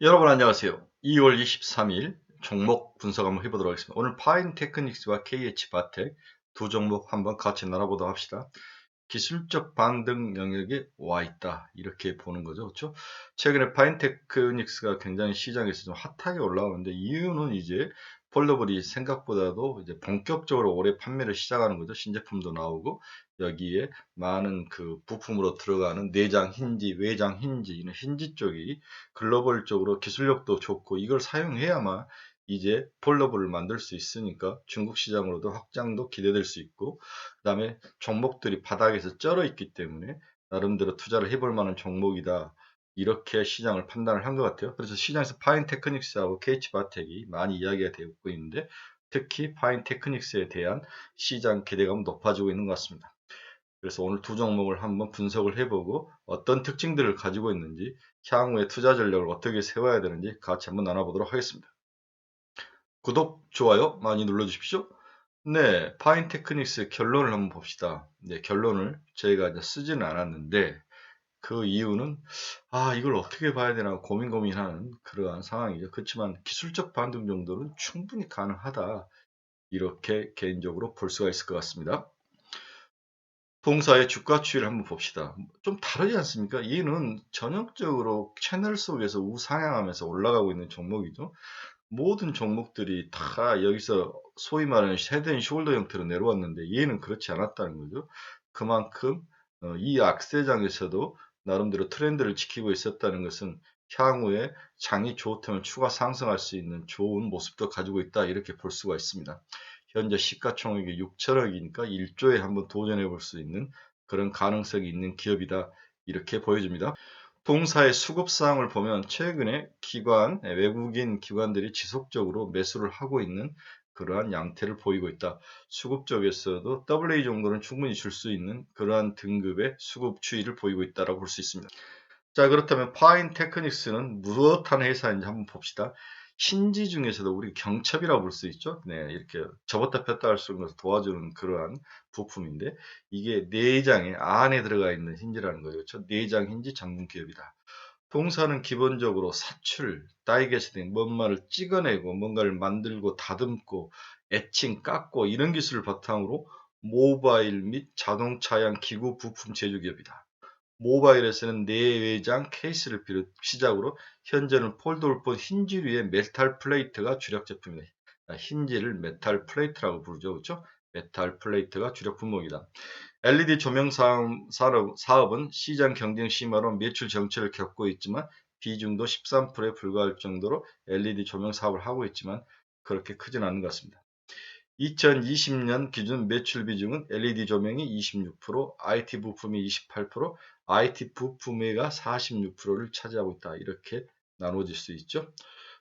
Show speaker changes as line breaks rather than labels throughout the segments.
여러분 안녕하세요. 2월 23일 종목 분석 한번 해보도록 하겠습니다. 오늘 파인테크닉스와 KH바텍 두 종목 한번 같이 나눠보도록 합시다. 기술적 반등 영역에 와 있다 이렇게 보는 거죠. 그렇죠? 최근에 파인테크닉스가 굉장히 시장에서 좀 핫하게 올라오는데 이유는 이제 폴더블이 생각보다도 이제 본격적으로 올해 판매를 시작하는 거죠. 신제품도 나오고 여기에 많은 그 부품으로 들어가는 내장 힌지, 외장 힌지, 이런 힌지 쪽이 글로벌적으로 기술력도 좋고 이걸 사용해야만 이제 폴더블을 만들 수 있으니까 중국 시장으로도 확장도 기대될 수 있고 그다음에 종목들이 바닥에서 쩔어 있기 때문에 나름대로 투자를 해볼 만한 종목이다. 이렇게 시장을 판단을 한 것 같아요. 그래서 시장에서 파인테크닉스하고 KH바텍이 많이 이야기가 되고 있는데 특히 파인테크닉스에 대한 시장 기대감은 높아지고 있는 것 같습니다. 그래서 오늘 두 종목을 한번 분석을 해보고 어떤 특징들을 가지고 있는지 향후에 투자 전략을 어떻게 세워야 되는지 같이 한번 나눠보도록 하겠습니다. 구독, 좋아요 많이 눌러주십시오. 네, 파인테크닉스의 결론을 한번 봅시다. 네, 결론을 저희가 이제 쓰지는 않았는데 그 이유는 이걸 어떻게 봐야 되나 고민하는 그러한 상황이죠. 그렇지만 기술적 반등 정도는 충분히 가능하다. 이렇게 개인적으로 볼 수가 있을 것 같습니다. 동사의 주가 추이를 한번 봅시다. 좀 다르지 않습니까? 얘는 전형적으로 채널 속에서 우상향하면서 올라가고 있는 종목이죠. 모든 종목들이 다 여기서 소위 말하는 헤드 앤 숄더 형태로 내려왔는데 얘는 그렇지 않았다는 거죠. 그만큼 이 악세장에서도 나름대로 트렌드를 지키고 있었다는 것은 향후에 장이 좋다면 추가 상승할 수 있는 좋은 모습도 가지고 있다 이렇게 볼 수가 있습니다. 현재 시가총액이 6천억이니까 1조에 한번 도전해 볼 수 있는 그런 가능성이 있는 기업이다 이렇게 보여집니다. 동사의 수급 사항을 보면 최근에 외국인 기관들이 지속적으로 매수를 하고 있는 그러한 양태를 보이고 있다. 수급 쪽에서도 AA 정도는 충분히 줄 수 있는 그러한 등급의 수급 추이를 보이고 있다고 볼 수 있습니다. 자, 그렇다면 파인 테크닉스는 무엇한 회사인지 한번 봅시다. 힌지 중에서도 우리 경첩이라고 볼 수 있죠. 네, 이렇게 접었다 폈다 할 수 있는 것을 도와주는 그러한 부품인데 이게 내장에 안에 들어가 있는 힌지라는 거죠. 그렇죠? 내장 힌지 전문 기업이다. 동사는 기본적으로 사출, 다이캐스팅, 뭔가를 찍어내고 뭔가를 만들고 다듬고 애칭, 깎고 이런 기술을 바탕으로 모바일 및 자동차용 기구 부품 제조 기업이다. 모바일에서는 내외장 케이스를 시작으로 현재는 폴더블폰 힌지류의 메탈 플레이트가 주력 제품이다. 힌지를 메탈 플레이트라고 부르죠. 그렇죠? 메탈 플레이트가 주력 품목이다. LED 조명 사업은 시장 경쟁 심화로 매출 정체를 겪고 있지만 비중도 13%에 불과할 정도로 LED 조명 사업을 하고 있지만 그렇게 크진 않은 것 같습니다. 2020년 기준 매출 비중은 LED 조명이 26%, IT 부품이 28%, IT 부품회가 46%를 차지하고 있다. 이렇게 나눠질 수 있죠.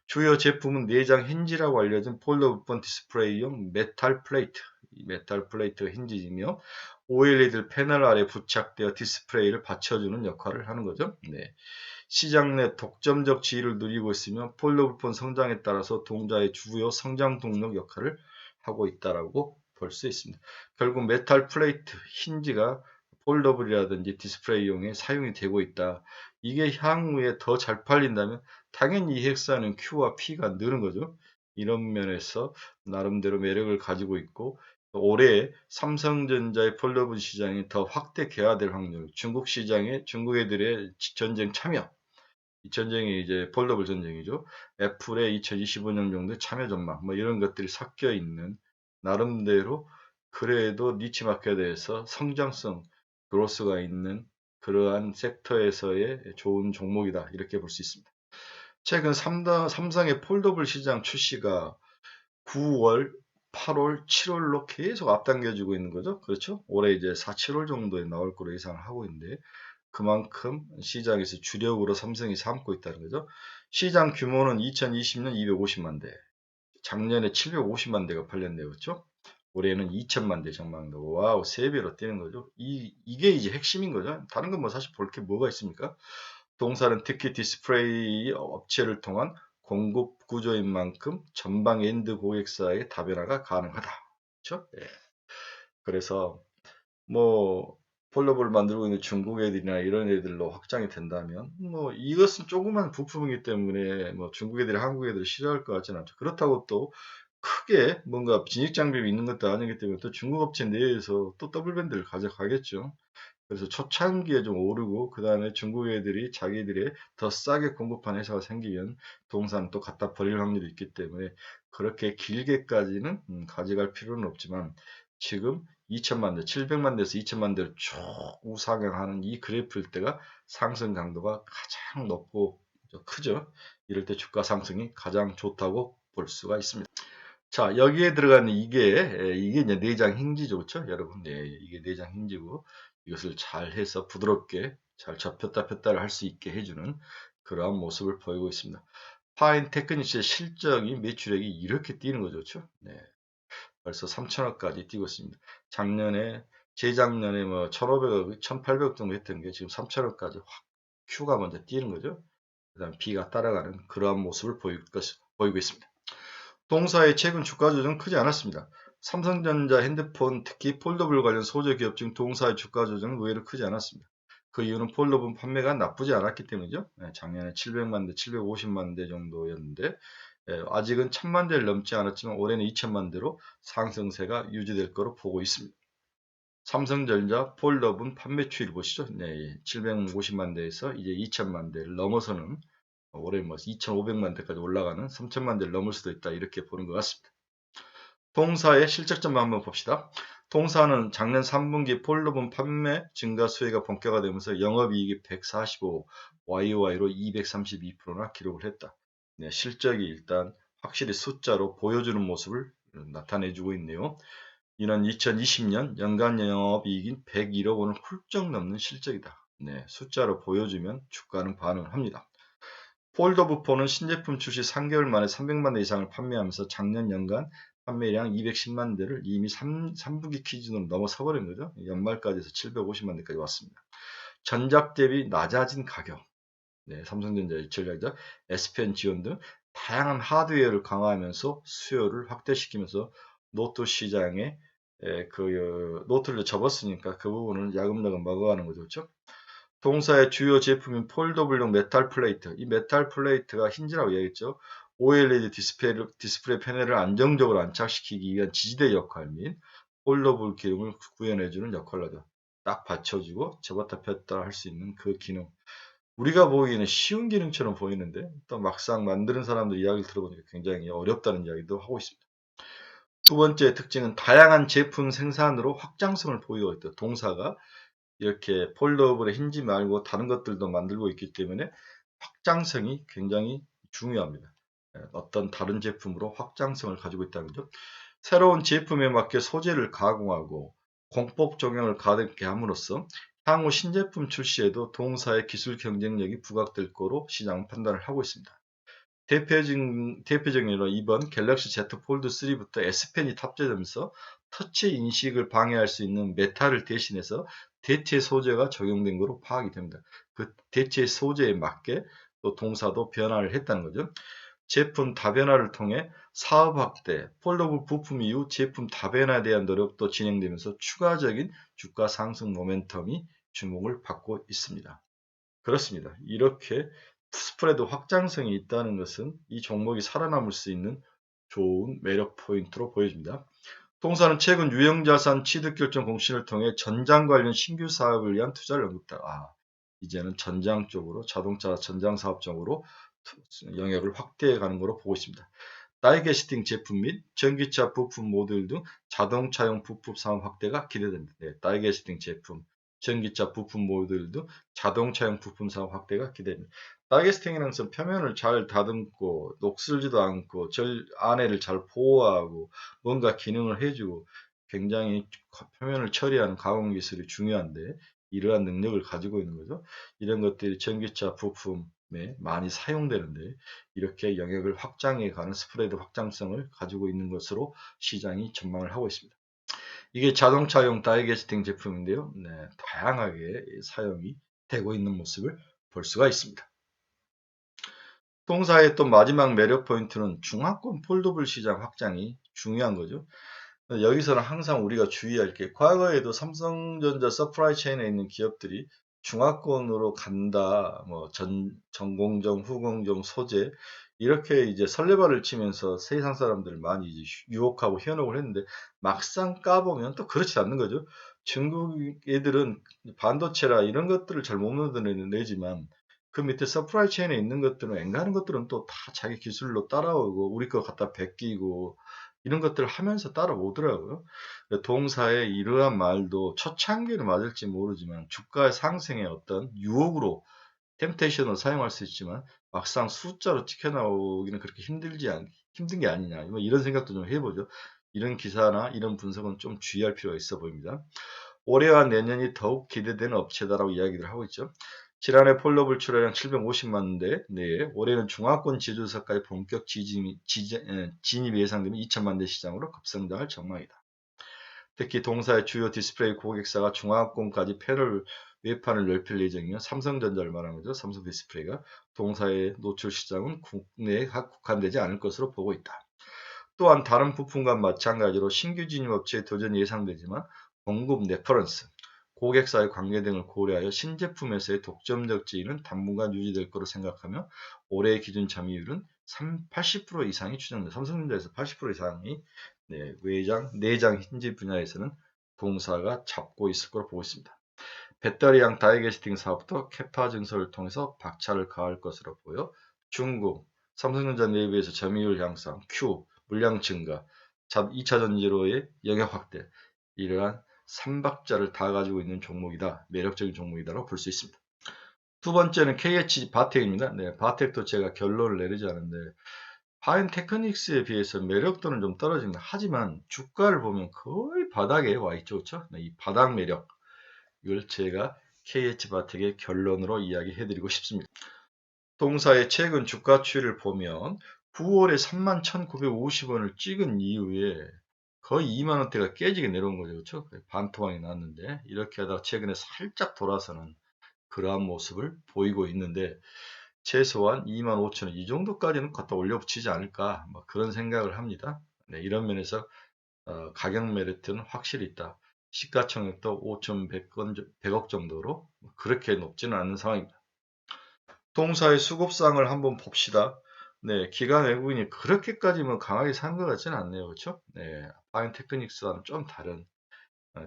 주요 제품은 내장 힌지라고 알려진 폴더블폰 디스플레이용 메탈 플레이트, 메탈 플레이트가 힌지이며 OLED 패널 아래 부착되어 디스플레이를 받쳐주는 역할을 하는 거죠. 네. 시장 내 독점적 지위를 누리고 있으며 폴더블폰 성장에 따라서 동자의 주요 성장 동력 역할을 하고 있다라고 볼 수 있습니다. 결국 메탈 플레이트, 힌지가 폴더블이라든지 디스플레이용에 사용이 되고 있다. 이게 향후에 더 잘 팔린다면 당연히 이 회사는 Q와 P가 느는 거죠. 이런 면에서 나름대로 매력을 가지고 있고 올해 삼성전자의 폴더블 시장이 더 확대 개화될 확률, 중국 시장에 중국 애들의 전쟁 참여, 이 전쟁이 이제 폴더블 전쟁이죠. 애플의 2025년 정도의 참여 전망, 뭐 이런 것들이 섞여 있는 나름대로 그래도 니치 마켓에 대해서 성장성, 그로스가 있는 그러한 섹터에서의 좋은 종목이다. 이렇게 볼 수 있습니다. 최근 삼성의 폴더블 시장 출시가 9월, 8월, 7월로 계속 앞당겨지고 있는 거죠. 그렇죠? 올해 이제 4, 7월 정도에 나올 거로 예상을 하고 있는데 그만큼 시장에서 주력으로 삼성이 삼고 있다는 거죠. 시장 규모는 2020년 250만 대, 작년에 750만 대가 팔렸네요. 그렇죠? 올해는 2천만 대 전망도 와우 3배로 뛰는 거죠. 이게 이제 핵심인 거죠. 다른 건 뭐 사실 볼 게 뭐가 있습니까? 동사는 특히 디스플레이 업체를 통한 공급 구조인 만큼 전방 엔드 고객사의 다변화가 가능하다. 그렇죠? 예. 그래서 뭐 폴더블을 만들고 있는 중국 애들이나 이런 애들로 확장이 된다면 뭐 이것은 조그만 부품이기 때문에 뭐 중국 애들이 한국 애들을 싫어할 것 같지는 않죠. 그렇다고 또 크게 뭔가 진입 장벽이 있는 것도 아니기 때문에 또 중국 업체 내에서 또 더블밴드를 가져가겠죠. 그래서 초창기에 좀 오르고 그 다음에 중국 애들이 자기들의 더 싸게 공급하는 회사가 생기면 동사는 또 갖다 버릴 확률이 있기 때문에 그렇게 길게까지는 가져갈 필요는 없지만 지금 2천만 대, 700만 대에서 2천만 대를 쭉 우상향하는 이 그래프일 때가 상승 강도가 가장 높고 크죠. 이럴 때 주가 상승이 가장 좋다고 볼 수가 있습니다. 자, 여기에 들어가는 이게 이제 내장 힌지죠. 그렇죠? 여러분. 네, 이게 내장 힌지고 이것을 잘 해서 부드럽게 잘 접혔다 폈다를 할 수 있게 해주는 그러한 모습을 보이고 있습니다. 파인 테크닉스의 실적이 매출액이 이렇게 뛰는 거죠. 그렇죠? 네. 벌써 3천억까지 뛰고 있습니다. 작년에 재작년에 뭐 1,500억, 1,800억 정도 했던 게 지금 3천억까지 확 Q가 먼저 뛰는 거죠. 그다음 B가 따라가는 그러한 모습을 보이고 있습니다. 동사의 최근 주가 조정은 크지 않았습니다. 삼성전자 핸드폰, 특히 폴더블 관련 소재 기업 중 동사의 주가 조정은 의외로 크지 않았습니다. 그 이유는 폴더블 판매가 나쁘지 않았기 때문이죠. 작년에 700만 대, 750만 대 정도였는데 아직은 1000만 대를 넘지 않았지만 올해는 2000만 대로 상승세가 유지될 거로 보고 있습니다. 삼성전자 폴더블 판매추이를 보시죠. 네, 750만 대에서 이제 2000만 대를 넘어서는 올해 뭐 2,500만 대까지 올라가는 3천만 대를 넘을 수도 있다 이렇게 보는 것 같습니다. 동사의 실적점만 한번 봅시다. 동사는 작년 3분기 폴더분 판매 증가 수혜가 본격화되면서 영업이익이 145, YOY로 232%나 기록을 했다. 네, 실적이 일단 확실히 숫자로 보여주는 모습을 나타내주고 있네요. 이는 2020년 연간 영업이익인 101억 원을 훌쩍 넘는 실적이다. 네, 숫자로 보여주면 주가는 반응합니다. 폴더브4는 신제품 출시 3개월 만에 300만 대 이상을 판매하면서 작년 연간 판매량 210만 대를 이미 3분기 기준으로 넘어서 버린 거죠. 연말까지 해서 750만 대까지 왔습니다. 전작 대비 낮아진 가격, 네, 삼성전자의 전략자, SPN 지원 등 다양한 하드웨어를 강화하면서 수요를 확대시키면서 노트 시장에 노트를 접었으니까 그 부분을 야금야금 먹어가는 거죠. 그렇죠? 동사의 주요 제품인 폴더블용 메탈 플레이트. 이 메탈 플레이트가 힌지라고 얘기했죠. OLED 디스플레이 패널을 안정적으로 안착시키기 위한 지지대 역할 및 폴더블 기능을 구현해주는 역할을 하죠. 딱 받쳐주고 접었다 폈다 할 수 있는 그 기능. 우리가 보기에는 쉬운 기능처럼 보이는데 또 막상 만드는 사람들 이야기를 들어보니까 굉장히 어렵다는 이야기도 하고 있습니다. 두 번째 특징은 다양한 제품 생산으로 확장성을 보이고 있다. 동사가 이렇게 폴더블의 힌지 말고 다른 것들도 만들고 있기 때문에 확장성이 굉장히 중요합니다. 어떤 다른 제품으로 확장성을 가지고 있다는 거죠. 새로운 제품에 맞게 소재를 가공하고 공법 적용을 가득게 함으로써 향후 신제품 출시에도 동사의 기술 경쟁력이 부각될 거로 시장 판단을 하고 있습니다. 대표적인 예로 이번 갤럭시 Z 폴드 3부터 S펜이 탑재되면서 터치 인식을 방해할 수 있는 메탈을 대신해서 대체 소재가 적용된 것으로 파악이 됩니다. 그 대체 소재에 맞게 또 동사도 변화를 했다는 거죠. 제품 다변화를 통해 사업 확대, 폴더블 부품 이후 제품 다변화에 대한 노력도 진행되면서 추가적인 주가 상승 모멘텀이 주목을 받고 있습니다. 그렇습니다. 이렇게 스프레드 확장성이 있다는 것은 이 종목이 살아남을 수 있는 좋은 매력 포인트로 보여집니다. 동사는 최근 유형자산 취득결정 공시를 통해 전장 관련 신규 사업을 위한 투자를 언급다. 이제는 전장 쪽으로 자동차 전장 사업 쪽으로 영역을 확대해 가는 것으로 보고 있습니다. 다이캐스팅 제품 및 전기차 부품 모듈 등 자동차용 부품 사업 확대가 기대됩니다. 네, 다이캐스팅 제품, 전기차 부품 모듈 등 자동차용 부품 사업 확대가 기대됩니다. 다이캐스팅이라는 것은 표면을 잘 다듬고 녹슬지도 않고 안에를 잘 보호하고 뭔가 기능을 해주고 굉장히 표면을 처리하는 가공 기술이 중요한데 이러한 능력을 가지고 있는 거죠. 이런 것들이 전기차 부품에 많이 사용되는데 이렇게 영역을 확장해 가는 스프레드 확장성을 가지고 있는 것으로 시장이 전망을 하고 있습니다. 이게 자동차용 다이캐스팅 제품인데요. 네, 다양하게 사용이 되고 있는 모습을 볼 수가 있습니다. 동사의 또 마지막 매력 포인트는 중화권 폴더블 시장 확장이 중요한 거죠. 여기서는 항상 우리가 주의할 게 과거에도 삼성전자 서프라이 체인에 있는 기업들이 중화권으로 간다, 뭐 전공정, 후공정, 소재 이렇게 이제 설레발을 치면서 세상 사람들을 많이 이제 유혹하고 현혹을 했는데 막상 까보면 또 그렇지 않는 거죠. 중국 애들은 반도체라 이런 것들을 잘 못 만들어내지만 그 밑에 서프라이 체인에 있는 것들은 엔간한 것들은 또 다 자기 기술로 따라오고 우리 거 갖다 베끼고 이런 것들을 하면서 따라오더라고요. 동사의 이러한 말도 초창기는 맞을지 모르지만 주가의 상승의 어떤 유혹으로 템테이션으로 사용할 수 있지만 막상 숫자로 찍혀 나오기는 그렇게 힘든 게 아니냐 뭐 이런 생각도 좀 해보죠. 이런 기사나 이런 분석은 좀 주의할 필요가 있어 보입니다. 올해와 내년이 더욱 기대되는 업체다라고 이야기를 하고 있죠. 지난해 폴더블 출하량 750만 대 내에 올해는 중화권 제조사까지 본격 진입이 예상되는 2천만 대 시장으로 급성장할 전망이다. 특히 동사의 주요 디스플레이 고객사가 중화권까지 패널 외판을 넓힐 예정이며 삼성전자를 말하는 거죠. 삼성 디스플레이가 동사의 노출 시장은 국내에 국한되지 않을 것으로 보고 있다. 또한 다른 부품과 마찬가지로 신규 진입 업체의 도전이 예상되지만 공급 레퍼런스, 고객사의 관계 등을 고려하여 신제품에서의 독점적 지위는 당분간 유지될 것으로 생각하며 올해의 기준 점유율은 80% 이상이 추정된다. 삼성전자에서 80% 이상이 내장 힌지 분야에서는 동사가 잡고 있을 것으로 보고 있습니다. 배터리형 다이캐스팅 사업도 캐파 증설을 통해서 박차를 가할 것으로 보여 중국, 삼성전자 내부에서 점유율 향상, 물량 증가, 2차 전지로의 영역 확대 이러한 3박자를 다 가지고 있는 종목이다. 매력적인 종목이다라고 볼 수 있습니다. 두 번째는 KH 바텍입니다. 네, 바텍도 제가 결론을 내리지 않은데 파인 테크닉스에 비해서 매력도는 좀 떨어집니다. 하지만 주가를 보면 거의 바닥에 와 있죠. 그렇죠? 네, 이 바닥 매력 이걸 제가 KH바텍의 결론으로 이야기해 드리고 싶습니다. 동사의 최근 주가 추이를 보면 9월에 31,950원을 찍은 이후에 거의 2만원대가 깨지게 내려온 거죠. 그렇죠? 반토막이 났는데 이렇게 하다가 최근에 살짝 돌아서는 그러한 모습을 보이고 있는데 최소한 25,000원 이 정도까지는 갖다 올려붙이지 않을까 뭐 그런 생각을 합니다. 네, 이런 면에서 가격 메리트는 확실히 있다. 시가총액도 5,100억 정도로 그렇게 높지는 않은 상황입니다. 동사의 수급상을 한번 봅시다. 네, 기관 외국인이 그렇게까지 뭐 강하게 산 것 같지는 않네요. 그렇죠? 네, 파인 테크닉스와는 좀 다른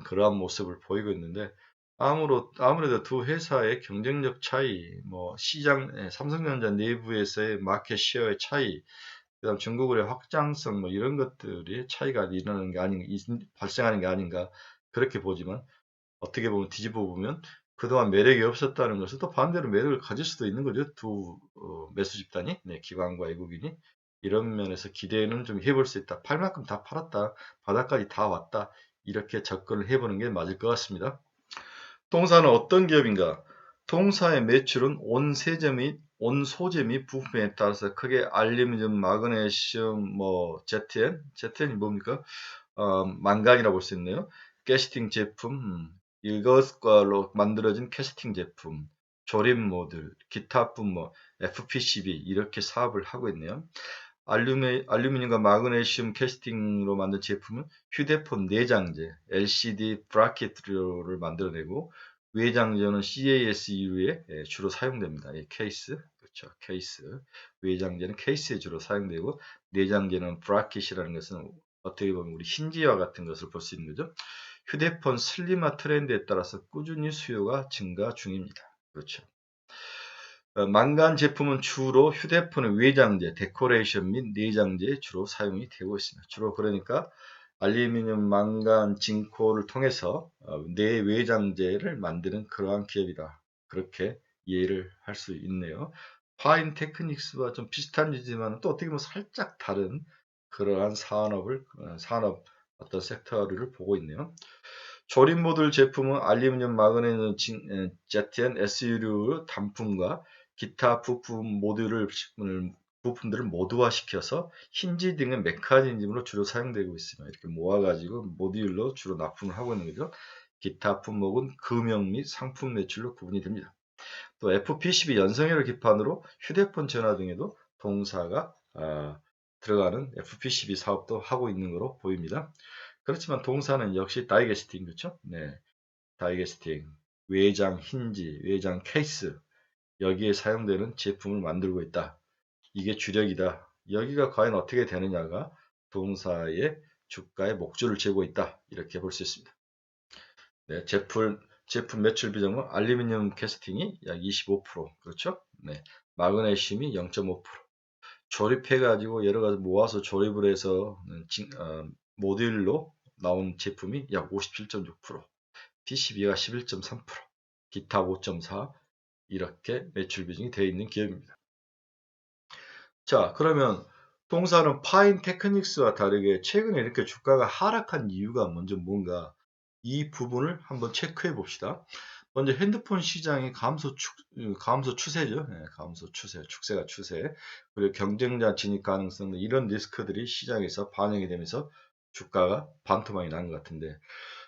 그러한 모습을 보이고 있는데 아무래도 두 회사의 경쟁력 차이, 뭐 시장, 삼성전자 내부에서의 마켓 쉐어의 차이, 그다음 중국의 확장성 뭐 이런 것들이 차이가 일어나는 게 발생하는 게 아닌가 그렇게 보지만 어떻게 보면 뒤집어 보면 그동안 매력이 없었다는 것은 또 반대로 매력을 가질 수도 있는 거죠. 두 매수 집단이 기관과 외국인이 이런 면에서 기대는 좀 해볼 수 있다. 팔 만큼 다 팔았다. 바닥까지 다 왔다. 이렇게 접근을 해보는 게 맞을 것 같습니다. 동사는 어떤 기업인가? 동사의 매출은 온 소재 및 부품에 따라서 크게 알루미늄, 마그네슘, ZN이 뭡니까? 망간이라고 볼 수 있네요. 캐스팅 제품, 이것과로 만들어진 캐스팅 제품, 조립 모듈, 기타 분모, FPCB 이렇게 사업을 하고 있네요. 알루미늄과 마그네슘 캐스팅으로 만든 제품은 휴대폰 내장재, LCD 브라켓을 만들어내고 외장재는 CASU에 주로 사용됩니다. 케이스, 그렇죠. 케이스. 외장재는 케이스에 주로 사용되고 내장재는 브라켓이라는 것은 어떻게 보면 우리 힌지와 같은 것을 볼 수 있는 거죠. 휴대폰 슬림화 트렌드에 따라서 꾸준히 수요가 증가 중입니다. 그렇죠. 망간 제품은 주로 휴대폰의 외장재, 데코레이션 및 내장재에 주로 사용이 되고 있습니다. 주로 그러니까 알루미늄, 망간, 징코를 통해서 내외장재를 만드는 그러한 기업이다. 그렇게 이해를 할 수 있네요. 파인 테크닉스와 좀 비슷한 이지만 또 어떻게 보면 살짝 다른 그러한 산업 어떤 섹터를 보고 있네요. 조립 모듈 제품은 알루미늄, 마그네슘, ZN, SU류 단품과 기타 부품들을 모두화시켜서 힌지 등의 메커니즘으로 주로 사용되고 있습니다. 이렇게 모아가지고 모듈로 주로 납품을 하고 있는 거죠. 기타 품목은 금형 및 상품 매출로 구분이 됩니다. 또 FPCB 연성혈을 기반으로 휴대폰 전화 등에도 동사가 들어가는 FPCB 사업도 하고 있는 것으로 보입니다. 그렇지만 동사는 역시 다이게스팅, 그렇죠? 네, 다이게스팅, 외장 힌지, 외장 케이스, 여기에 사용되는 제품을 만들고 있다. 이게 주력이다. 여기가 과연 어떻게 되느냐가 동사의 주가의 목줄을 재고 있다. 이렇게 볼 수 있습니다. 네, 제품 매출 비중은 알루미늄 캐스팅이 약 25%, 그렇죠? 네, 마그네슘이 0.5%. 조립해가지고 여러 가지 모아서 조립을 해서 모듈로 나온 제품이 약 57.6%, PCB가 11.3%, 기타 5.4, 이렇게 매출 비중이 되어 있는 기업입니다. 자, 그러면 동사는 파인 테크닉스와 다르게 최근에 이렇게 주가가 하락한 이유가 먼저 뭔가, 이 부분을 한번 체크해 봅시다. 먼저 핸드폰 시장의 감소 추세죠. 네, 감소 추세, 축세가 추세. 그리고 경쟁자 진입 가능성, 이런 리스크들이 시장에서 반영이 되면서 주가가 반토막이 난 것 같은데,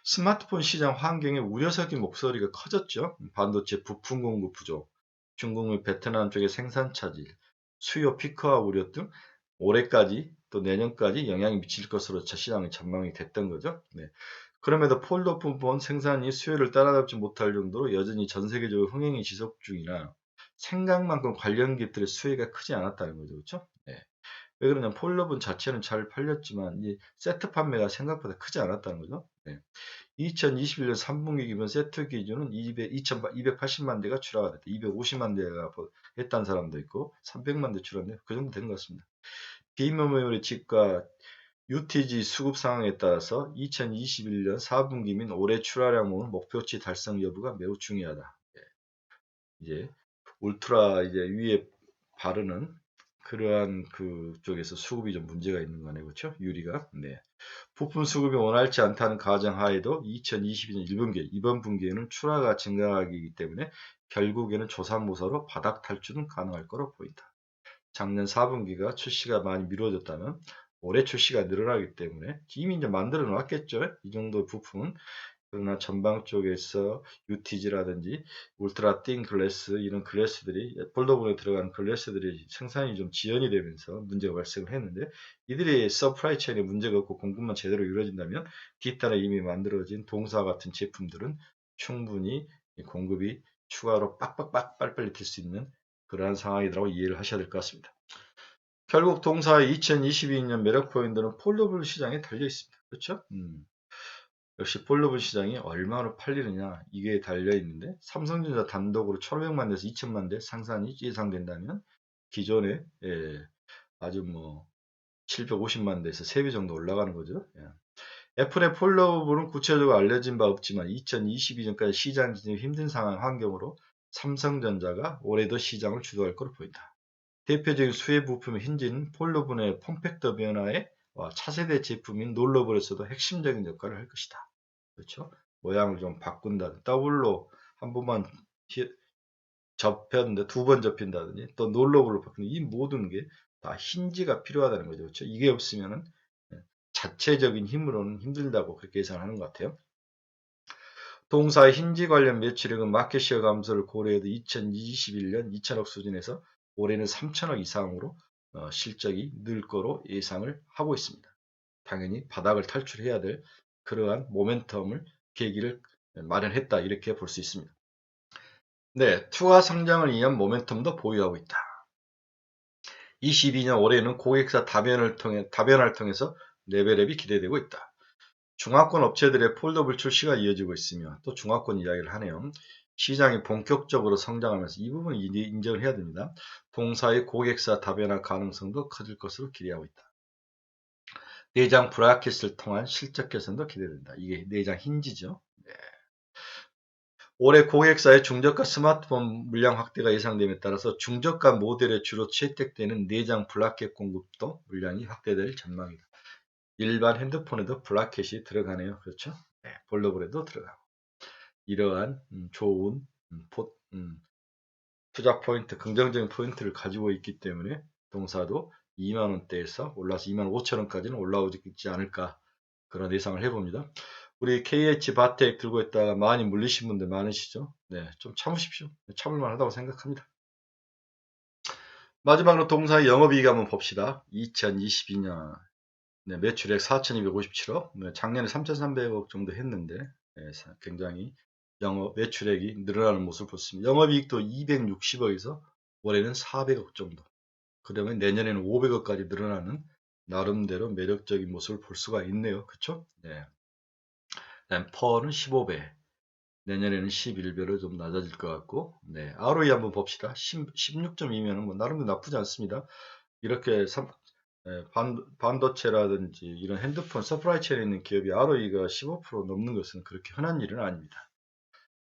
스마트폰 시장 환경에 우려 섞인 목소리가 커졌죠. 반도체 부품 공급 부족, 중국 및 베트남 쪽의 생산 차질, 수요 피크와 우려 등 올해까지 또 내년까지 영향이 미칠 것으로 시장이 전망이 됐던 거죠. 네. 그럼에도 폴더폰 생산이 수요를 따라잡지 못할 정도로 여전히 전 세계적으로 흥행이 지속 중이나 생각만큼 관련 기업들의 수혜가 크지 않았다는 거죠. 그렇죠? 네. 왜 그러냐면 폴더폰 자체는 잘 팔렸지만 이 세트 판매가 생각보다 크지 않았다는 거죠. 네. 2021년 3분기 기준 세트 기준은 280만 대가 출하가 됐다. 250만 대가 했다는 사람도 있고 300만 대 출하인데 그 정도 된 것 같습니다. 비메모리 칩과 UTG 수급 상황에 따라서 2021년 4분기 및 올해 출하량은 목표치 달성 여부가 매우 중요하다. 이제 울트라 이제 위에 바르는 그러한 그쪽에서 수급이 좀 문제가 있는 거네, 그렇죠? 유리가. 네. 부품 수급이 원활치 않다는 가정하에도 2022년 1분기, 이번 분기에는 출하가 증가하기 때문에 결국에는 조산모사로 바닥 탈출은 가능할 거로 보인다. 작년 4분기가 출시가 많이 미뤄졌다면 올해 출시가 늘어나기 때문에 이미 이제 만들어 놨겠죠. 이 정도 부품은. 그러나 전방 쪽에서 UTG라든지 울트라 띵 글래스, 이런 글래스들이 폴더본에 들어간 글래스들이 생산이 좀 지연이 되면서 문제가 발생을 했는데, 이들이 서프라이 체인에 문제가 없고 공급만 제대로 이루어진다면 뒤따라 이미 만들어진 동사 같은 제품들은 충분히 공급이 추가로 빡빡빡 빨리빨리 될 수 있는 그러한 상황이라고 이해를 하셔야 될 것 같습니다. 결국 동사의 2022년 매력 포인트는 폴더블 시장에 달려 있습니다. 그렇죠? 역시 폴더블 시장이 얼마로 팔리느냐, 이게 달려 있는데, 삼성전자 단독으로 1,500만 대에서 2,000만 대 상산이 예상된다면 기존에 아주 750만 대에서 3배 정도 올라가는 거죠. 애플의 폴더블은 구체적으로 알려진 바 없지만 2022년까지 시장 진입 힘든 상황 환경으로 삼성전자가 올해도 시장을 주도할 것으로 보인다. 대표적인 수혜 부품의 힌지는 폴더블의 폼팩터 변화에 차세대 제품인 롤러블에서도 핵심적인 역할을 할 것이다. 그렇죠? 모양을 좀 바꾼다. 더블로 한 번만 접혔는데 두 번 접힌다든지, 또 롤러블로 바꾼다. 이 모든 게 다 힌지가 필요하다는 거죠. 그렇죠? 이게 없으면은 자체적인 힘으로는 힘들다고 그렇게 예상하는 것 같아요. 동사의 힌지 관련 매출액은 마켓시어 감소를 고려해도 2021년 2천억 수준에서 올해는 3천억 이상으로 실적이 늘 거로 예상을 하고 있습니다. 당연히 바닥을 탈출해야 될 그러한 모멘텀을, 계기를 마련했다, 이렇게 볼 수 있습니다. 네, 투하 성장을 위한 모멘텀도 보유하고 있다. 22년 올해는 고객사 다변화를 통해서 레벨업이 기대되고 있다. 중화권 업체들의 폴더블 출시가 이어지고 있으며, 또 중화권 이야기를 하네요. 시장이 본격적으로 성장하면서 이 부분을 인정을 해야 됩니다. 동사의 고객사 다변화 가능성도 커질 것으로 기대하고 있다. 내장 브라켓을 통한 실적 개선도 기대된다. 이게 내장 힌지죠. 네. 올해 고객사의 중저가 스마트폰 물량 확대가 예상됨에 따라서 중저가 모델에 주로 채택되는 내장 브라켓 공급도 물량이 확대될 전망이다. 일반 핸드폰에도 브라켓이 들어가네요. 그렇죠? 네, 폴더블에도 들어가고. 이러한 좋은 투자 포인트, 긍정적인 포인트를 가지고 있기 때문에 동사도 2만원대에서 올라서 25,000원까지는 올라오지 않을까, 그런 예상을 해봅니다. 우리 KH바텍 들고 있다가 많이 물리신 분들 많으시죠? 네, 좀 참으십시오. 참을만 하다고 생각합니다. 마지막으로 동사의 영업이익 한번 봅시다. 2022년 네, 매출액 4,257억, 네, 작년에 3,300억 정도 했는데 네, 굉장히 영업 매출액이 늘어나는 모습을 보습니다. 영업이익도 260억에서 올해는 400억 정도. 그러면 내년에는 500억까지 늘어나는 나름대로 매력적인 모습을 볼 수가 있네요. 그쵸? 네. 그다음 퍼는 15배. 내년에는 11배로 좀 낮아질 것 같고, 네. ROE 한번 봅시다. 16.2면은 뭐 나름대로 나쁘지 않습니다. 이렇게 반도체라든지 이런 핸드폰 서프라이 체인에 있는 기업이 ROE가 15% 넘는 것은 그렇게 흔한 일은 아닙니다.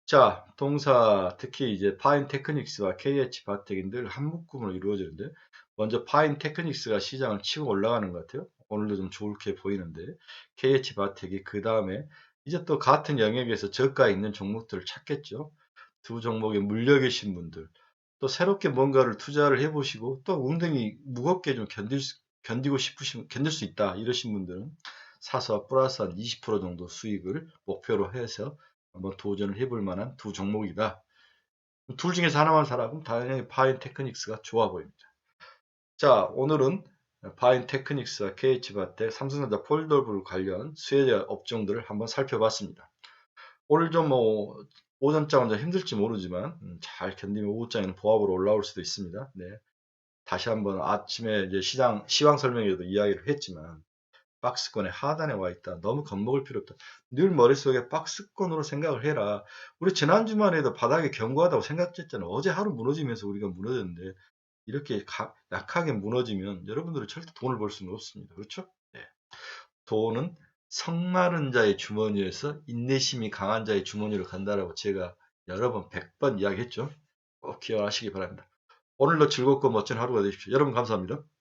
자, 동사 특히 이제 파인 테크닉스와 KH 바텍이 늘 한 묶음으로 이루어지는데 먼저 파인 테크닉스가 시장을 치고 올라가는 것 같아요. 오늘도 좀 좋게 보이는데 KH 바텍이 그 다음에 이제 또 같은 영역에서 저가 있는 종목들을 찾겠죠. 두 종목에 물려 계신 분들 또 새롭게 뭔가를 투자를 해보시고 또 웅덩이 무겁게 좀 견디고 싶으신 견딜 수 있다 이러신 분들은 사서 플러스 한 20% 정도 수익을 목표로 해서 한번 도전을 해볼 만한 두 종목이다. 둘 중에서 하나만 사라 그럼 당연히 파인 테크닉스가 좋아 보입니다. 자, 오늘은 파인 테크닉스와 KH바텍, 삼성전자 폴더블 관련 수혜자 업종들을 한번 살펴봤습니다. 오늘 좀 오전장은 좀 힘들지 모르지만 잘 견디면 오후장에는 보합으로 올라올 수도 있습니다. 네. 다시 한번 아침에 이제 시황 설명에도 이야기를 했지만 박스권의 하단에 와 있다. 너무 겁먹을 필요 없다. 늘 머릿속에 박스권으로 생각을 해라. 우리 지난주만 해도 바닥에 견고하다고 생각했잖아. 어제 하루 무너지면서 우리가 무너졌는데 이렇게 약하게 무너지면 여러분들은 절대 돈을 벌 수는 없습니다. 그렇죠? 네. 돈은 성마른 자의 주머니에서 인내심이 강한 자의 주머니로 간다라고 제가 여러 번 100번 이야기했죠. 꼭 기억하시기 바랍니다. 오늘도 즐겁고 멋진 하루가 되십시오. 여러분 감사합니다.